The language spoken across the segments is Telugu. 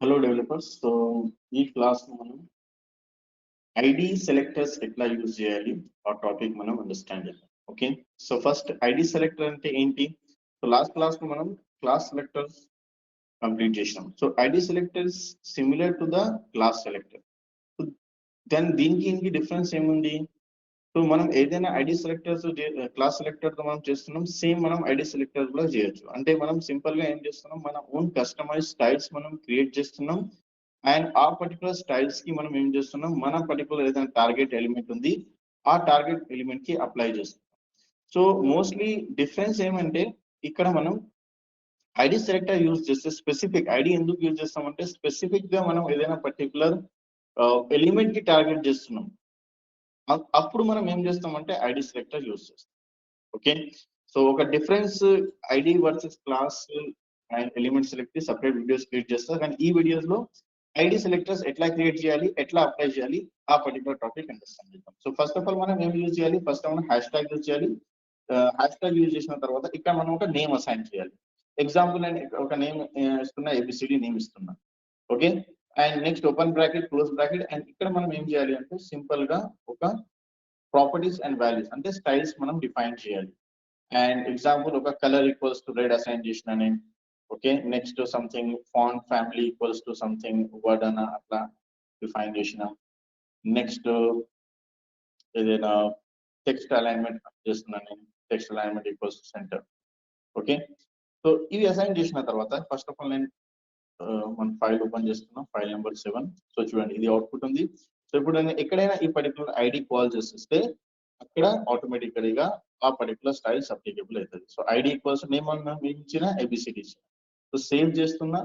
Hello developers. So ఈ క్లాస్ మనం ఐడి సెలెక్టర్స్ ఎట్లా యూజ్ చేయాలి ఆ టాపిక్ మనం అండర్స్టాండ్ చేద్దాం. Okay, so first ID selector అంటే ఏంటి? సో లాస్ట్ క్లాస్ లో మనం క్లాస్ సెలెక్టర్స్ కంప్లీట్ చేసినాం. So ID selectors similar to the class selector. Then దీనికి డిఫరెన్స్ ఏముంది? సో మనం ఏదైనా ఐడి సెలెక్టర్స్ క్లాస్ సెలెక్టర్ తో మనం చేస్తున్నాం, సేమ్ మనం ఐడి సెలెక్టర్ కూడా చేయొచ్చు. అంటే మనం సింపుల్ గా ఏం చేస్తున్నాం, మన ఓన్ కస్టమైజ్ స్టైల్స్ మనం క్రియేట్ చేస్తున్నాం. అండ్ ఆ పర్టికులర్ స్టైల్స్ కి మనం ఏం చేస్తున్నాం, మన పర్టికులర్ ఏదైనా టార్గెట్ ఎలిమెంట్ ఉంది, ఆ టార్గెట్ ఎలిమెంట్ కి అప్లై చేస్తున్నాం. సో మోస్ట్లీ డిఫరెన్స్ ఏమంటే, ఇక్కడ మనం ఐడి సెలెక్టర్ యూజ్ చేస్తే స్పెసిఫిక్ ఐడి ఎందుకు యూజ్ చేస్తామంటే, స్పెసిఫిక్ గా మనం ఏదైనా పర్టికులర్ ఎలిమెంట్ కి టార్గెట్ చేస్తున్నాం. అప్పుడు మనం ఏం చేస్తామంటే ఐడి సెలెక్టర్ యూజ్ చేస్తాం. ఓకే, సో ఒక difference ID versus class and element select separate videos create చేస్తారు. కానీ ఈ వీడియోస్ లో ఐడి సెలెక్టర్స్ ఎట్లా క్రియేట్ చేయాలి, ఎట్లా అప్లై చేయాలి, ఆ పర్టికులర్ టాపిక్ అండర్స్టాండ్ చేద్దాం. సో ఫస్ట్ ఆఫ్ ఆల్ మనం ఏం యూజ్ చేయాలి, ఫస్ట్ మనం హ్యాష్ ట్యాగ్ యూజ్ చేయాలి. హ్యాష్ ట్యాగ్ యూజ్ చేసిన తర్వాత ఇక్కడ మనం ఒక నేమ్ అసైన్ చేయాలి. ఎగ్జాంపుల్ నేను ఒక నేమ్ ఇస్తున్నా, ఏబిసిడి నేమ్ ఇస్తున్నా. Okay, and next open bracket close bracket. And ఇక్కడ మనం ఏం చేయాలి అంటే సింపుల్ గా ఒక ప్రాపర్టీస్ అండ్ వాల్యూస్ అంటే స్టైల్స్ మనం డిఫైన్ చేయాలి. అండ్ ఎగ్జాంపుల్ ఒక colour equals to red assign చేసిన నేను. Okay, next something font family equals to something word అన్న అట్లా డిఫైన్ చేసిన. నెక్స్ట్ ఏదైనా టెక్స్ట్ అలైన్మెంట్ చేస్తున్నాను నేను, text alignment equals to centre. Okay, so ఇవి అసైన్ చేసిన తర్వాత ఫస్ట్ ఆఫ్ ఆల్ నేను మన ఫైల్ ఓపెన్ చేస్తున్నాం, ఫైల్ నెంబర్ 7. సో చూడండి ఇది అవుట్పుట్ ఉంది. సో ఇప్పుడు నేను ఎక్కడైనా ఈ పర్టికులర్ ఐడి కాల్ చేస్తే అక్కడ ఆటోమేటికలీగా ఆ పర్టికులర్ స్టైల్స్ అప్లికేబుల్ అవుతుంది. సో ఐడి ఈక్వల్స్ నేమ్ అన్న ఇచ్చిన, ఏబిసిడి ఇచ్చిన. సో సేవ్ చేస్తున్నా,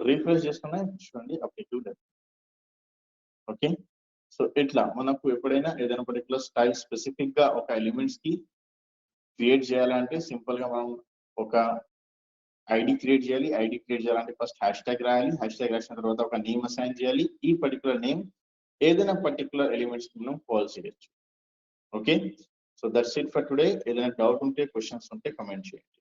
రీఫ్రెష్ చేస్తున్నా, చూడండి అప్లికేబుల్ అవుతుంది. ఓకే, సో ఇట్లా మనకు ఎప్పుడైనా ఏదైనా పర్టికులర్ స్టైల్ స్పెసిఫిక్ గా ఒక ఎలిమెంట్స్ కి క్రియేట్ చేయాలంటే సింపుల్ గా మనం ఒక ఐడి క్రియేట్ చేయాలి. ఐడి క్రియేట్ చేయాలంటే ఫస్ట్ హ్యాష్ ట్యాగ్ రాయాలి. హ్యాష్ ట్యాగ్ రాసిన తర్వాత ఒక నేమ్ అసైన్ చేయాలి. ఈ పర్టికులర్ నేమ్ ఏదైనా పర్టికులర్ ఎలిమెంట్స్ మనం కాల్ చేయొచ్చు. Okay, so that's it for today. ఏదైనా డౌట్ ఉంటే, క్వశ్చన్స్ ఉంటే కమెంట్ చేయండి.